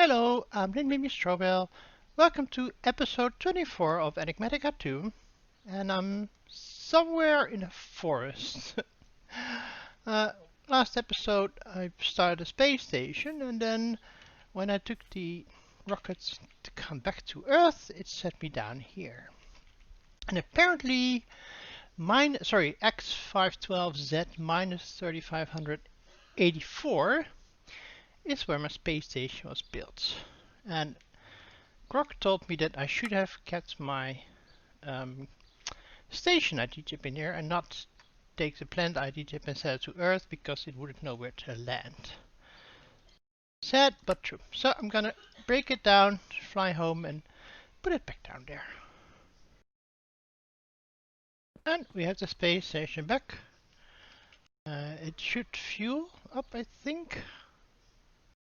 Hello, I'm Mimi Strobel. Welcome to episode 24 of Enigmatica 2, and I'm somewhere in a forest. uh, Last episode I started a space station, and then when I took the rockets to come back to Earth, it set me down here. And apparently, X512Z minus 3584 is where my space station was built. And Grok told me that I should have kept my um, station ID chip in here and not take the plant ID chip and set it to Earth because it wouldn't know where to land. Sad but true. So I'm gonna break it down, fly home and put it back down there. And we have the space station back. It should fuel up, I think.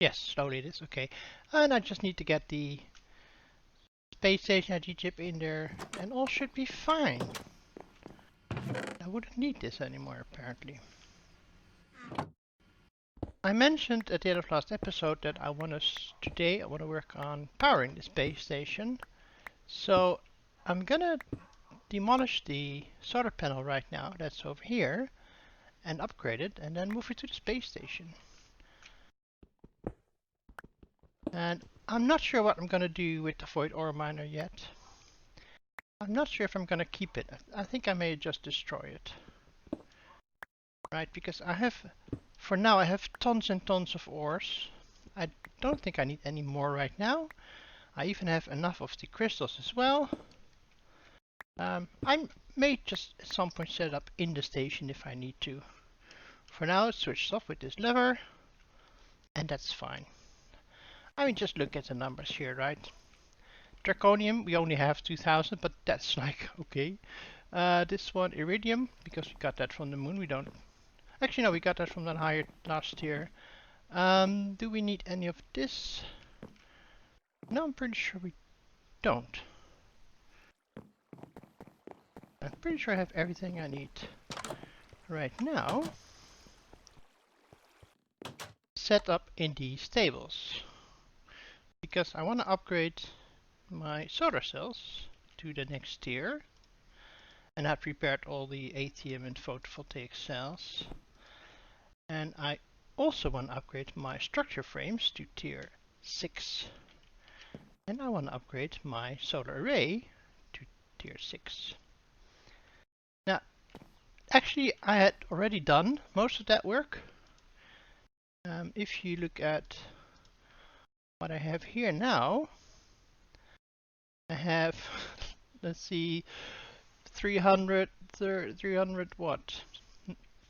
Yes, slowly it is, okay. And I just need to get the space station ID chip in there and all should be fine. I wouldn't need this anymore apparently. I mentioned at the end of last episode that today I want to work on powering the space station. So I'm gonna demolish the solar panel right now that's over here and upgrade it and then move it to the space station. And I'm not sure what I'm gonna do with the void ore miner yet. I'm not sure if I'm gonna keep it. I think I may just destroy it. Right, because for now I have tons and tons of ores. I don't think I need any more right now. I even have enough of the crystals as well. I may just at some point set it up in the station if I need to. For now it's switched off with this lever, and that's fine. I mean, just look at the numbers here, right? Draconium, we only have 2000, but that's like, okay. This one, iridium, because we got that from the moon, we don't... Actually, no, we got that from the higher last year. Do we need any of this? No, I'm pretty sure we don't. I'm pretty sure I have everything I need right now set up in these tables. Because I want to upgrade my solar cells to the next tier. And I've prepared all the ATM and photovoltaic cells. And I also want to upgrade my structure frames to tier 6. And I want to upgrade my solar array to tier 6. Now, actually I had already done most of that work. If you look at what I have here now, I have, let's see, 300 what?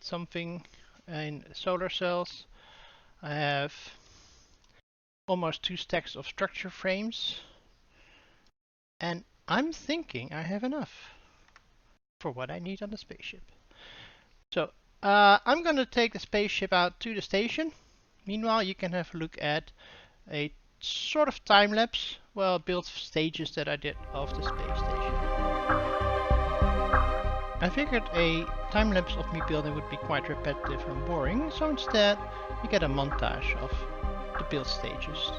Something in solar cells. I have almost 2 stacks of structure frames. And I'm thinking I have enough for what I need on the spaceship. So I'm going to take the spaceship out to the station. Meanwhile, you can have a look at a sort of time lapse, well, built stages that I did of the space station. I figured a time lapse of me building would be quite repetitive and boring, so instead you get a montage of the build stages.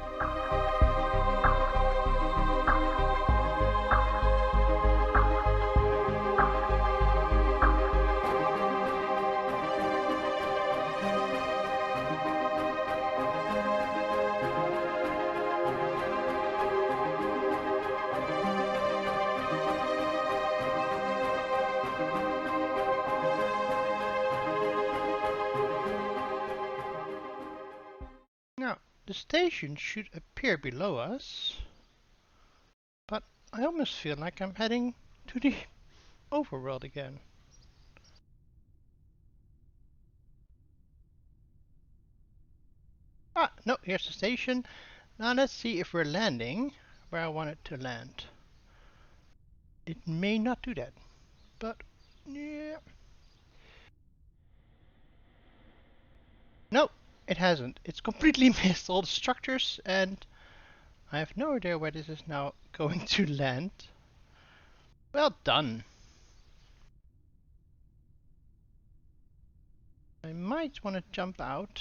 Now, the station should appear below us, but I almost feel like I'm heading to the overworld again. Ah, no, here's the station. Now let's see if we're landing where I want it to land. It may not do that, but yeah. No, it hasn't. It's completely missed all the structures and I have no idea where this is now going to land. Well done. I might want to jump out.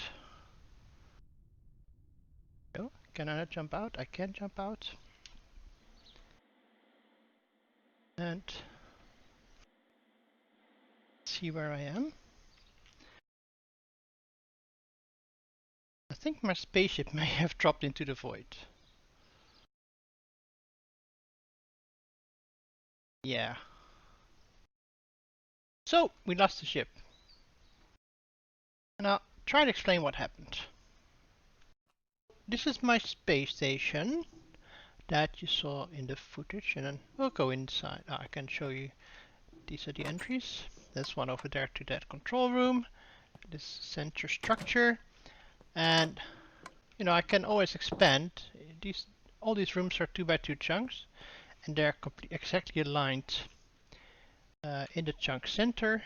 Oh, Can I jump out? I can jump out. And see where I am. I think my spaceship may have dropped into the void. Yeah. So, we lost the ship. And I'll try to explain what happened. This is my space station that you saw in the footage, and then we'll go inside. I can show you. These are the entries. There's one over there to that control room. This center structure. And, you know, I can always expand. All these rooms are 2x2 chunks, and they're exactly aligned in the chunk center.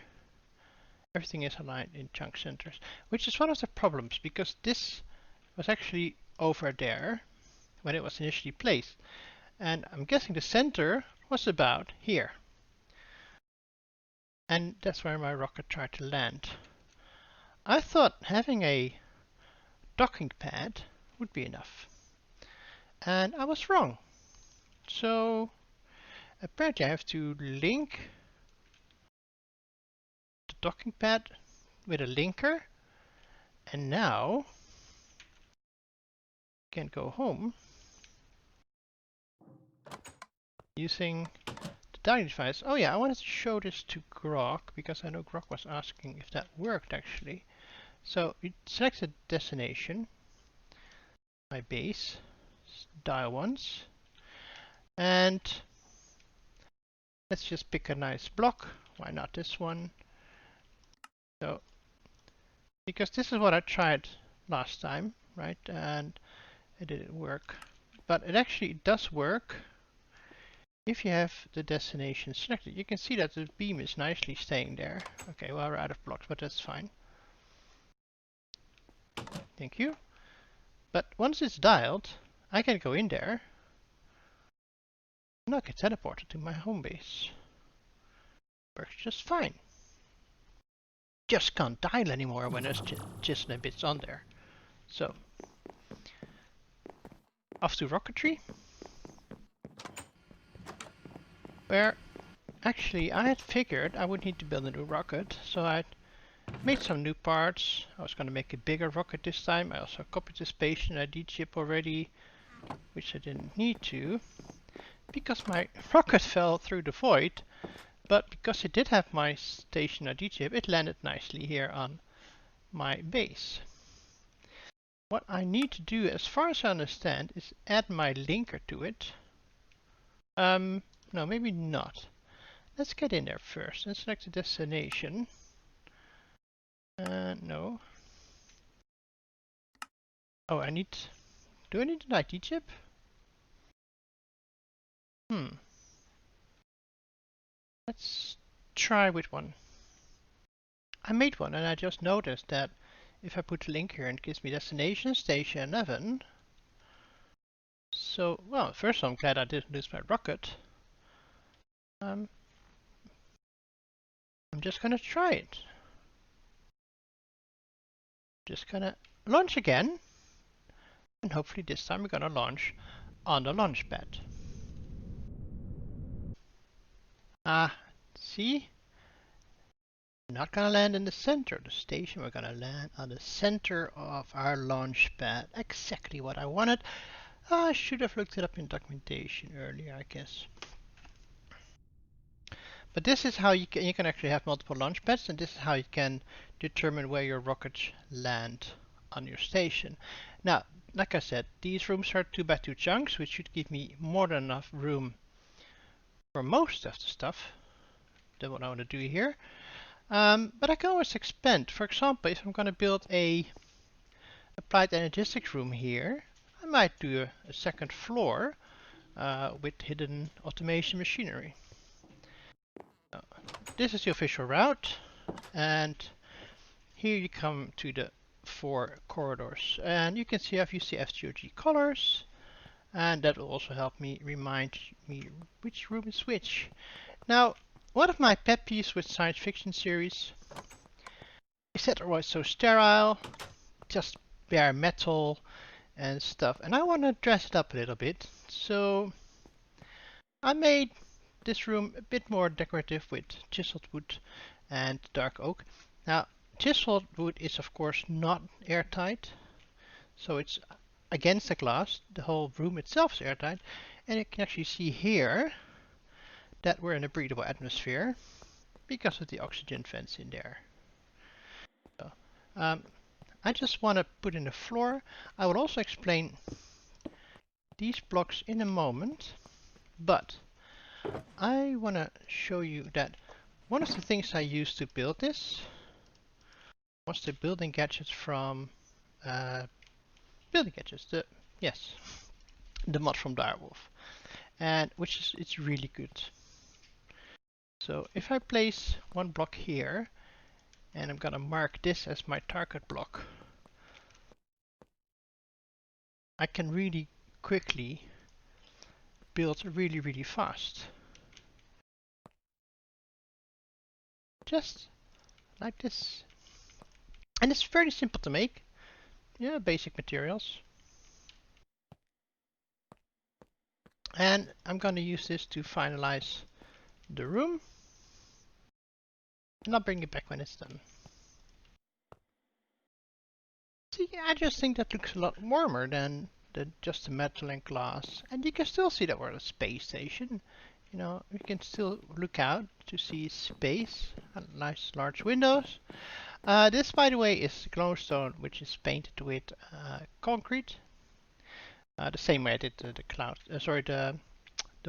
Everything is aligned in chunk centers, which is one of the problems, because this was actually over there when it was initially placed. And I'm guessing the center was about here. And that's where my rocket tried to land. I thought having a docking pad would be enough. And I was wrong. So apparently I have to link the docking pad with a linker. And now I can go home using the dining device. Oh yeah, I wanted to show this to Grok because I know Grok was asking if that worked actually. So you select the destination, my base, dial once, and let's just pick a nice block. Why not this one? So, because this is what I tried last time, right? And it didn't work. But it actually does work if you have the destination selected. You can see that the beam is nicely staying there. Okay, well, we're out of blocks, but that's fine. Thank you. But once it's dialed, I can go in there and I get teleported to my home base. Works just fine. Just can't dial anymore when there's just a bits on there. So, off to rocketry, where actually I had figured I would need to build a new rocket, so I made some new parts. I was going to make a bigger rocket this time. I also copied the station ID chip already, which I didn't need to, because my rocket fell through the void, but because it did have my station ID chip, it landed nicely here on my base. What I need to do, as far as I understand, is add my linker to it. No, maybe not. Let's get in there first and select the destination. No. Oh, do I need an ID chip? Let's try with one. I made one and I just noticed that if I put a link here, it gives me destination station 11. So, well, first I'm glad I didn't lose my rocket. I'm just gonna try it. Just gonna launch again. And hopefully this time we're gonna launch on the launch pad. See? We're not gonna land in the center of the station, we're gonna land on the center of our launch pad. Exactly what I wanted. I should have looked it up in documentation earlier, I guess. But this is how you can actually have multiple launch pads, and this is how you can determine where your rockets land on your station. Now, like I said, these rooms are 2x2 chunks, which should give me more than enough room for most of the stuff that what I want to do here. But I can always expand. For example, if I'm going to build a applied energistics room here, I might do a second floor with hidden automation machinery. This is the official route, and here you come to the 4 corridors, and you can see I've used the FTOG colors, and that will also help me remind me which room is which. Now, one of my pet peeves with science fiction series is that they're always so sterile, just bare metal, and stuff, and I want to dress it up a little bit. So I made this room a bit more decorative with chiseled wood and dark oak. Now, chiseled wood is of course not airtight, so it's against the glass. The whole room itself is airtight, and you can actually see here that we're in a breathable atmosphere because of the oxygen vents in there. So, I just want to put in the floor. I will also explain these blocks in a moment, but I want to show you that one of the things I used to build this was the building gadgets from building gadgets. The mod from Direwolf, and which is it's really good. So if I place one block here, and I'm gonna mark this as my target block, I can really quickly build really fast. Just like this. And it's very simple to make. Yeah, basic materials. And I'm gonna use this to finalize the room. And I'll bring it back when it's done. See, I just think that looks a lot warmer than just the metal and glass. And you can still see that we're at a space station. You know, you can still look out to see space and nice large windows. This, by the way, is glowstone, which is painted with concrete. The same way I did the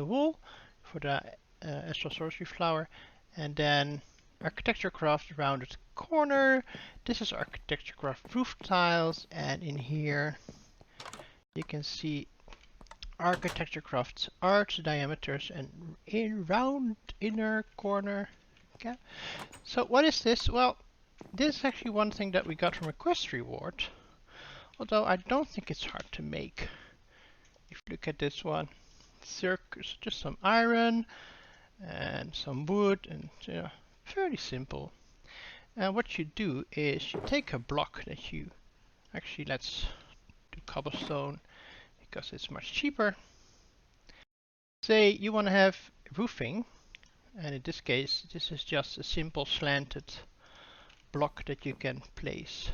wool for the Astral Sorcery flower, and then Architecture Craft rounded corner. This is Architecture Craft roof tiles, and in here you can see Architecture Craft's arch diameters and in round inner corner. Okay. So what is this? Well, this is actually one thing that we got from a quest reward, although I don't think it's hard to make. If you look at this one, circus, just some iron and some wood, and fairly simple. And what you do is you take a block that you actually, let's do cobblestone because it's much cheaper. Say you want to have roofing, and in this case this is just a simple slanted block that you can place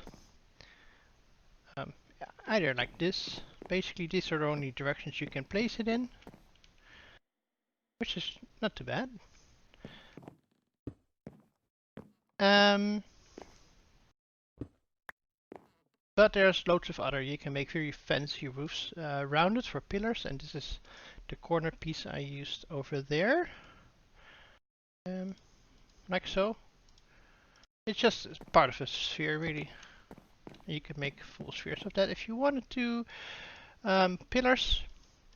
either like this. Basically these are the only directions you can place it in, which is not too bad. But there's loads of other. You can make very fancy roofs rounded for pillars, and this is the corner piece I used over there, like so. It's just part of a sphere, really. You can make full spheres of that if you wanted to. Pillars,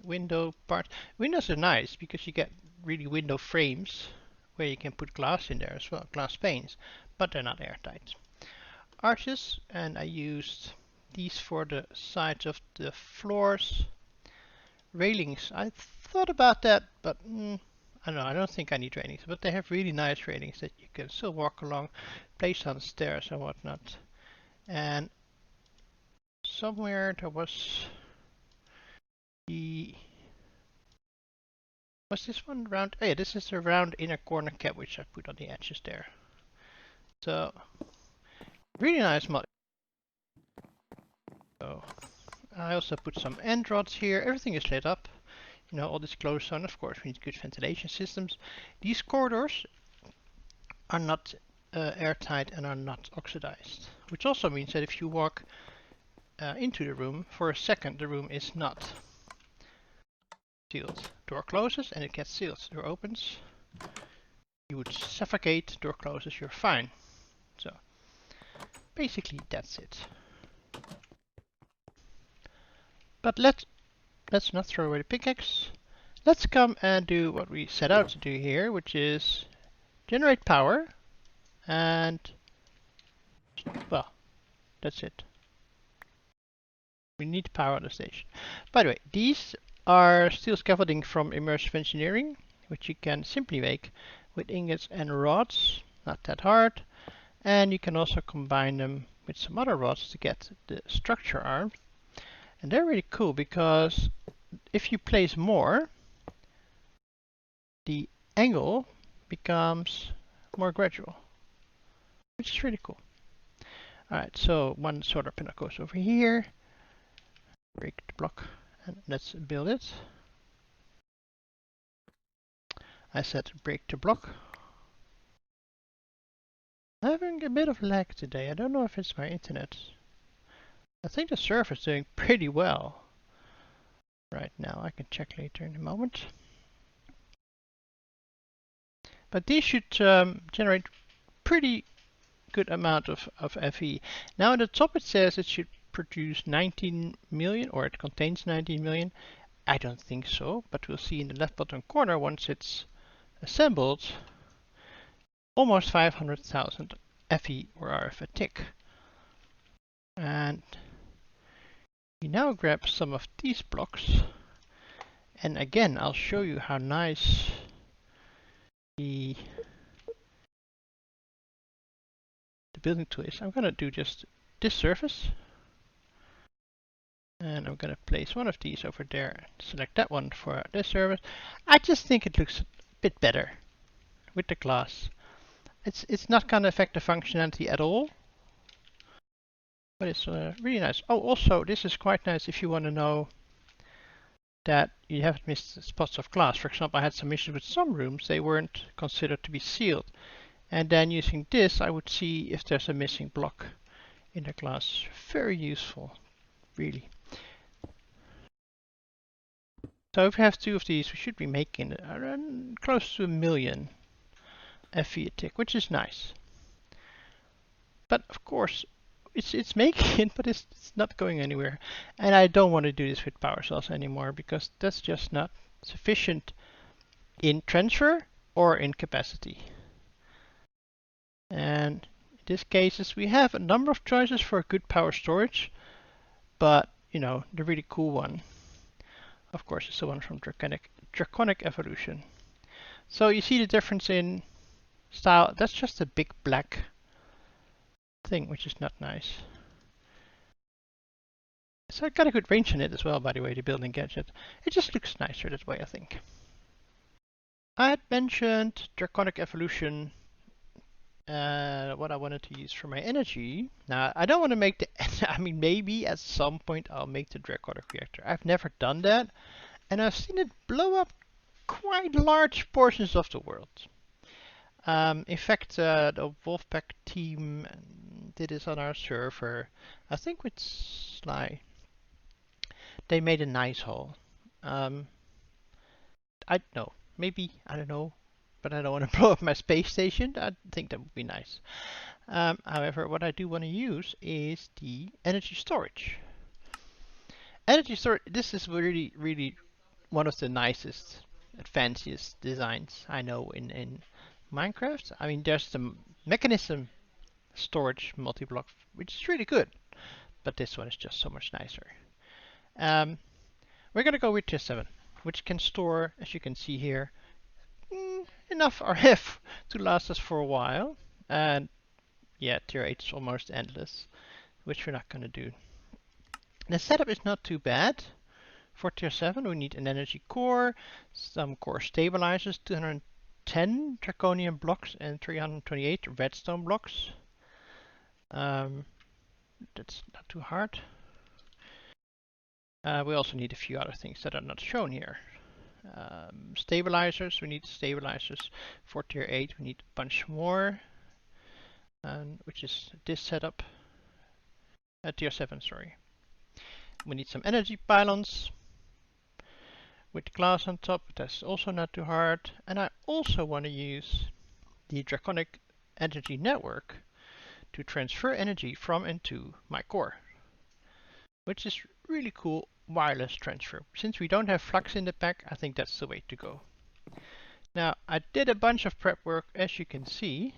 window part. Windows are nice because you get really window frames where you can put glass in there as well, glass panes, but they're not airtight. Arches, and I used these for the sides of the floors. Railings, I thought about that, but I don't know, I don't think I need railings, but they have really nice railings that you can still walk along, place on stairs and whatnot. And somewhere there was this one round? Oh yeah, this is a round inner corner cap which I put on the edges there. So really nice mod. So I also put some end rods here. Everything is lit up. You know, all this glowstone. Of course, we need good ventilation systems. These corridors are not airtight and are not oxidized, which also means that if you walk into the room for a second, the room is not sealed. Door closes and it gets sealed. Door opens, you would suffocate. Door closes, you're fine. So basically that's it. But let's not throw away the pickaxe. Let's come and do what we set out to do here, which is generate power, and well, that's it. We need power on the station. By the way, these are steel scaffolding from immersive engineering, which you can simply make with ingots and rods, not that hard, and you can also combine them with some other rods to get the structure arm. And they're really cool because if you place more, the angle becomes more gradual, which is really cool. Alright, so one solar panel goes over here. Break the block and let's build it. I said break the block. I'm having a bit of lag today. I don't know if it's my internet. I think the server is doing pretty well right now. I can check later in a moment. But these should generate pretty good amount of FE. Now at the top it says it should produce 19 million, or it contains 19 million. I don't think so, but we'll see in the left bottom corner once it's assembled, almost 500,000 FE or RF a tick. And we now grab some of these blocks, and again I'll show you how nice the building tool is. I'm gonna do just this surface, and I'm gonna place one of these over there. Select that one for this surface. I just think it looks a bit better with the glass. It's not gonna affect the functionality at all, but it's really nice. Oh, also this is quite nice if you want to know that you haven't missed spots of glass. For example, I had some issues with some rooms; they weren't considered to be sealed. And then using this, I would see if there's a missing block in the glass. Very useful, really. So if we have two of these, we should be making around close to 1 million FE a tick, which is nice. But of course, it's making it, but it's not going anywhere. And I don't want to do this with power cells anymore because that's just not sufficient in transfer or in capacity. And in this cases, we have a number of choices for good power storage, but you know, the really cool one, of course, is the one from Draconic Evolution. So you see the difference in style. That's just a big black thing, which is not nice. So I got a good range in it as well, by the way, the building gadget. It just looks nicer that way, I think. I had mentioned Draconic Evolution, what I wanted to use for my energy. Now, I don't want to make the, I mean, maybe at some point I'll make the Draconic reactor. I've never done that, and I've seen it blow up quite large portions of the world. In fact, the Wolfpack team did this on our server, I think with Sly. They made a nice hole. I don't know, maybe, I don't know, but I don't want to blow up my space station. I think that would be nice. However, what I do want to use is the energy storage. Energy storage, this is really, really one of the nicest, fanciest designs I know in Minecraft. I mean, there's the mechanism storage multi-block, which is really good, but this one is just so much nicer. We're gonna go with tier 7, which can store, as you can see here, enough RF to last us for a while. And yeah, tier 8 is almost endless, which we're not gonna do. The setup is not too bad. For tier 7, we need an energy core, some core stabilizers, 210 draconium blocks and 328 redstone blocks. That's not too hard. We also need a few other things that are not shown here. Stabilizers, we need stabilizers for tier 8. We need a bunch more, which is this setup. Tier 7, sorry. We need some energy pylons with glass on top. That's also not too hard. And I also want to use the Draconic Energy Network to transfer energy from and to my core, which is really cool wireless transfer. Since we don't have flux in the pack, I think that's the way to go. Now, I did a bunch of prep work, as you can see.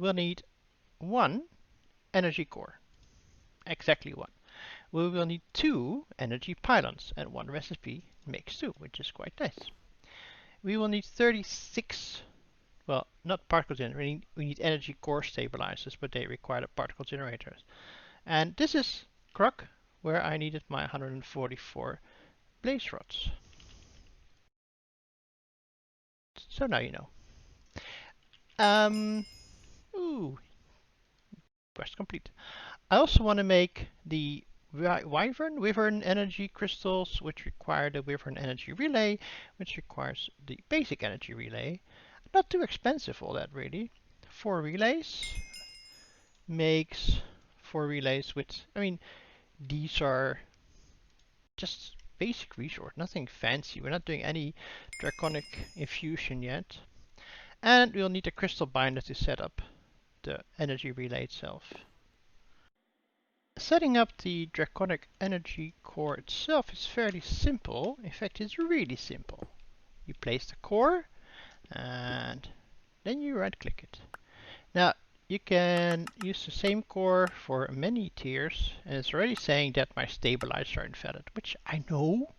We'll need one energy core, exactly one. We will need 2 energy pylons, and 1 recipe makes 2, which is quite nice. We will need 36, well, not particle generators, we need energy core stabilizers, but they require the particle generators. And this is Croc, where I needed my 144 blaze rods. So now you know. Ooh, quest complete. I also want to make the Wyvern energy crystals, which require the Wyvern energy relay, which requires the basic energy relay. Not too expensive, all that really. 4 relays makes 4 relays with, I mean, these are just basic resource, nothing fancy. We're not doing any draconic infusion yet. And we'll need a crystal binder to set up the energy relay itself. Setting up the draconic energy core itself is fairly simple. In fact, it's really simple. You place the core and then you right click it. Now, you can use the same core for many tiers, and it's already saying that my stabilizers are invalid, which I know.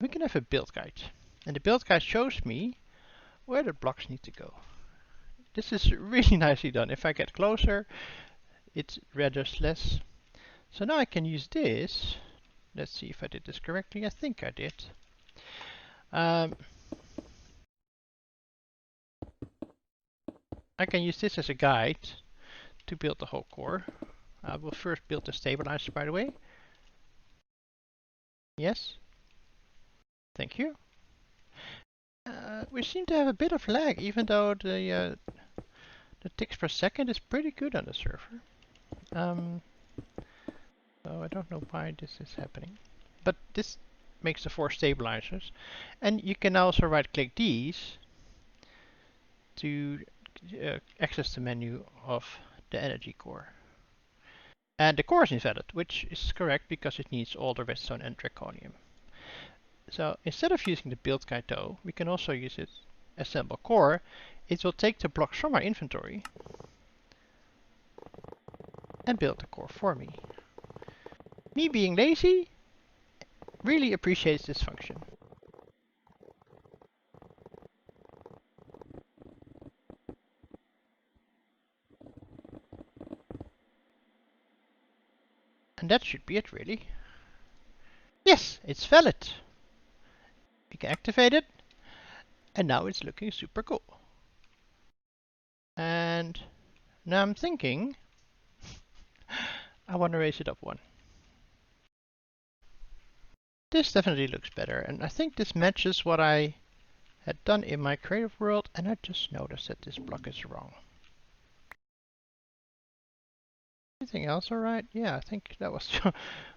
We can have a build guide, and the build guide shows me where the blocks need to go. This is really nicely done. If I get closer, it renders less. So now I can use this. Let's see if I did this correctly. I think I did. I can use this as a guide to build the whole core. I will first build the stabilizer, by the way. Yes. Thank you. We seem to have a bit of lag, even though the ticks per second is pretty good on the server. So I don't know why this is happening. But this makes the 4 stabilizers. And you can also right-click these to access the menu of the energy core. And the core is invalid, which is correct because it needs all the redstone and draconium. So instead of using the build guide though, we can also use it assemble core. It will take the blocks from our inventory and build the core for me. Me being lazy really appreciates this function. And that should be it really. Yes, it's valid. We can activate it, and now it's looking super cool. And now I'm thinking I want to raise it up 1. This definitely looks better, and I think this matches what I had done in my creative world, and I just noticed that this block is wrong. Anything else alright? Yeah, I think that was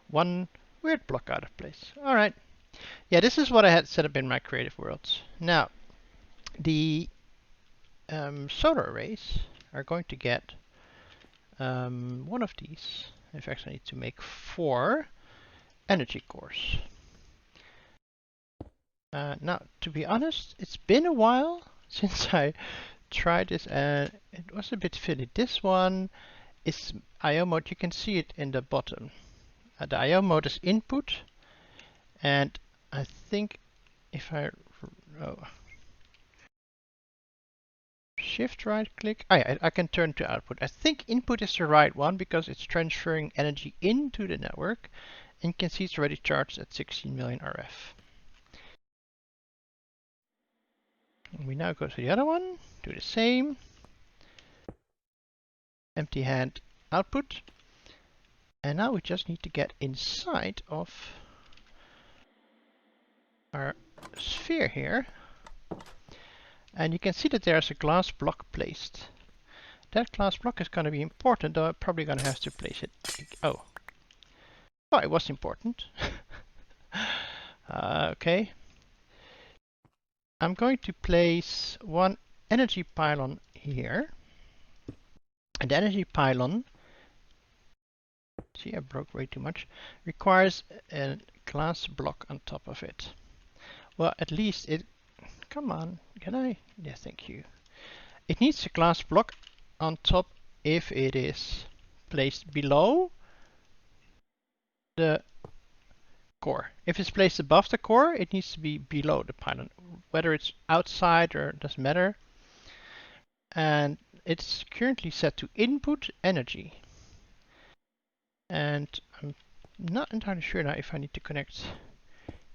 one weird block out of place. Alright. Yeah, this is what I had set up in my creative worlds. Now, the solar arrays are going to get one of these. In fact, I need to make 4 energy cores. Now, to be honest, it's been a while since I tried this, and it was a bit fiddly. This one is IO mode. You can see it in the bottom. The IO mode is input, and I think if I shift right click, I can turn to output. I think input is the right one because it's transferring energy into the network, and you can see it's already charged at 16 million RF. And we now go to the other one, do the same, empty hand output, and now we just need to get inside of our sphere here, and you can see that there's a glass block placed. That glass block is going to be important, though I'm probably going to have to place it. Oh, it was important. Okay. I'm going to place 1 energy pylon here, and the energy pylon, see I broke way too much, requires a glass block on top of it. Well, at least it, come on, can I? Yeah, thank you. It needs a glass block on top if it is placed below the core. If it's placed above the core, it needs to be below the pylon. Whether it's outside or it doesn't matter. And it's currently set to input energy. And I'm not entirely sure now if I need to connect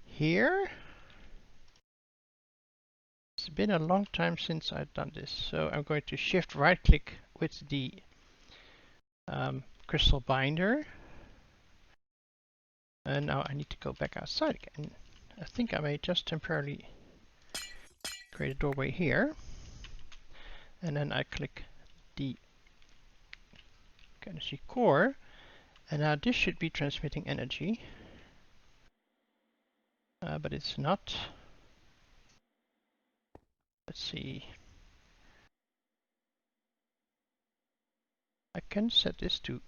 here. It's been a long time since I've done this, so I'm going to shift right click with the crystal binder. And now I need to go back outside again. I think I may just temporarily create a doorway here. And then I click the energy core. And now this should be transmitting energy. But it's not. Let's see. I can set this to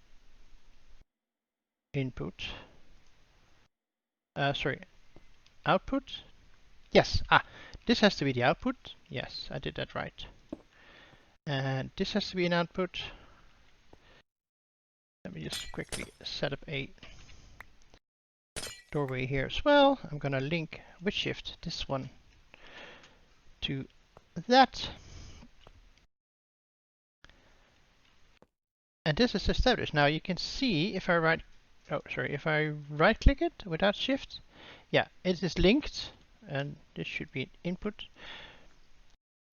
input. Sorry, output. Yes, this has to be the output. Yes, I did that right. And this has to be an output. Let me just quickly set up a doorway here as well. I'm gonna link with shift this one to that. And this is established. Now you can see if I if I right click it without shift, yeah, it is linked, and this should be an input.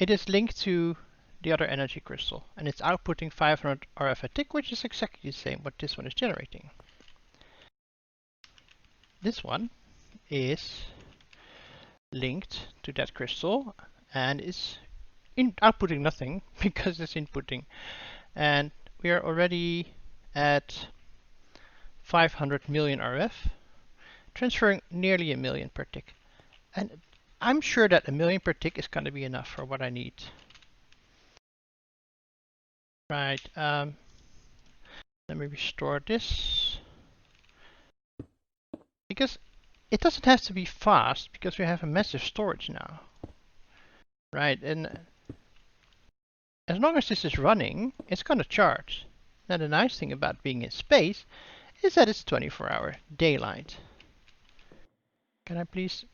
It is linked to the other energy crystal, and it's outputting 500 RF a tick, which is exactly the same what this one is generating. This one is linked to that crystal and is outputting nothing because it's inputting. And we are already at 500 million RF, transferring nearly a million per tick. And I'm sure that a million per tick is going to be enough for what I need. Right, let me restore this. Because it doesn't have to be fast, because we have a massive storage now. Right, and as long as this is running, it's going to charge. Now the nice thing about being in space is that it's 24-hour daylight. Can I please?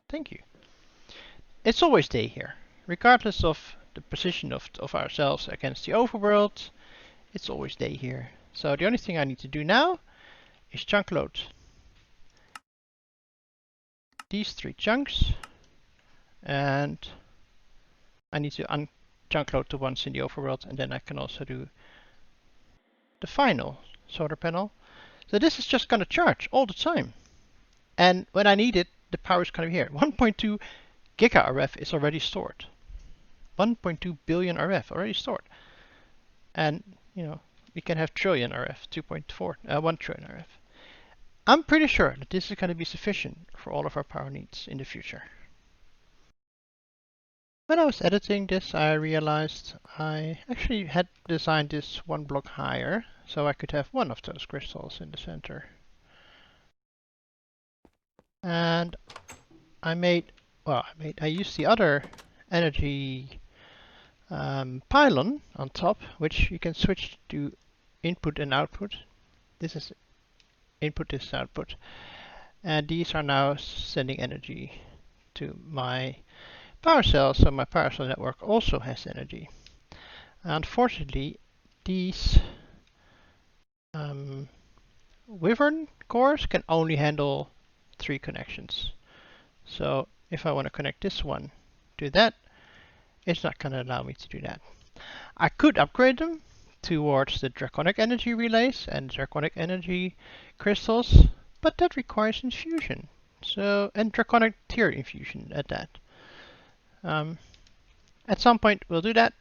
Thank you. It's always day here. Regardless of the position of ourselves against the overworld, it's always day here. So the only thing I need to do now is chunk load these 3 chunks, and I need to chunk load the ones in the overworld, and then I can also do the final solar panel. So this is just going to charge all the time. And when I need it, the power is going to be here. 1.2 giga RF is already stored. 1.2 billion RF already stored. And, you know, we can have trillion RF, 2.4, 1 trillion RF. I'm pretty sure that this is going to be sufficient for all of our power needs in the future. When I was editing this, I realized I actually had designed this 1 block higher, so I could have one of those crystals in the center. And I used the other energy pylon on top, which you can switch to input and output. This is input, this is output. And these are now sending energy to my power cell, so my power cell network also has energy. Unfortunately, these Wyvern cores can only handle 3 connections. So if I want to connect this one to that, it's not going to allow me to do that. I could upgrade them towards the draconic energy relays and draconic energy crystals, but that requires infusion. So, and draconic tier infusion at that. At some point we'll do that.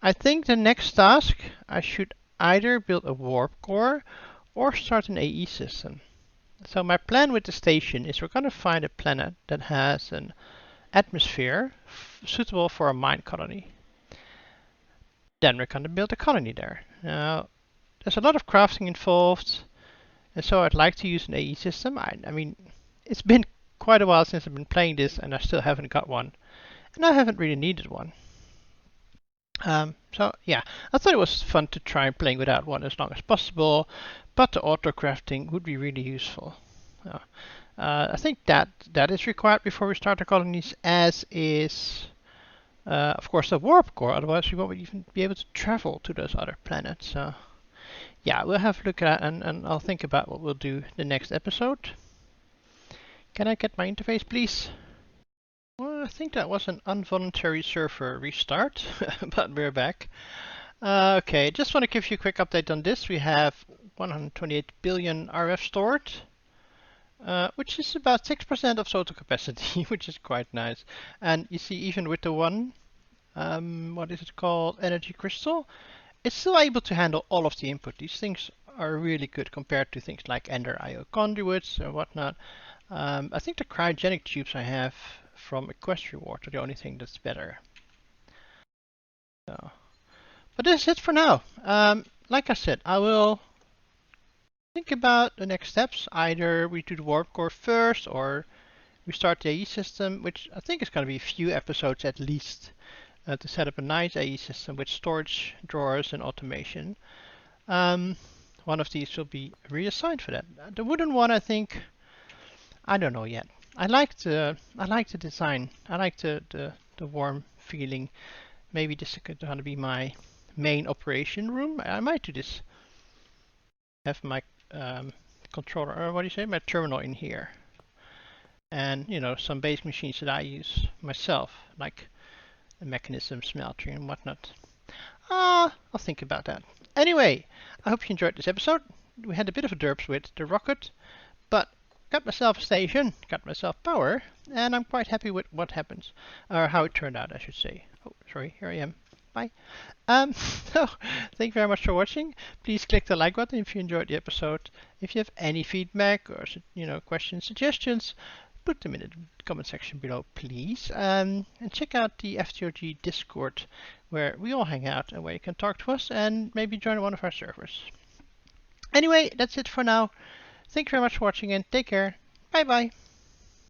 I think the next task, I should either build a warp core or start an AE system. So my plan with the station is we're going to find a planet that has an atmosphere suitable for a mine colony. Then we're going to build a colony there. Now, there's a lot of crafting involved, and so I'd like to use an AE system. I mean, it's been quite a while since I've been playing this, and I still haven't got one. And I haven't really needed one. So yeah, I thought it was fun to try playing without one as long as possible, but the auto crafting would be really useful. I think that is required before we start the colonies, as is of course the warp core, otherwise we won't even be able to travel to those other planets. So yeah, we'll have a look at that and I'll think about what we'll do the next episode. Can I get my interface, please? Well, I think that was an involuntary server restart, but we're back. Okay, just want to give you a quick update on this. We have 128 billion RF stored, which is about 6% of total capacity, which is quite nice. And you see, even with the one, what is it called, energy crystal, it's still able to handle all of the input. These things are really good compared to things like Ender IO conduits or whatnot. I think the cryogenic tubes I have from Equestrian Water are the only thing that's better. So, but this is it for now. Like I said, I will think about the next steps. Either we do the warp core first or we start the AE system, which I think is going to be a few episodes at least to set up a nice AE system with storage drawers and automation. One of these will be reassigned for that. The wooden one, I think, I don't know yet. I like the design. I like the warm feeling. Maybe this is going to be my main operation room. I might do this. Have my controller, or what do you say, my terminal in here, and some base machines that I use myself, like the mechanism, smelter, and whatnot. I'll think about that. Anyway, I hope you enjoyed this episode. We had a bit of a derps with the rocket, but got myself a station, got myself power, and I'm quite happy with what happens, or how it turned out, I should say. Oh, sorry, here I am. Bye. So, thank you very much for watching. Please click the like button if you enjoyed the episode. If you have any feedback or questions, suggestions, put them in the comment section below, please. And check out the FTOG Discord, where we all hang out and where you can talk to us and maybe join one of our servers. Anyway, that's it for now. Thank you very much for watching and take care. Bye bye.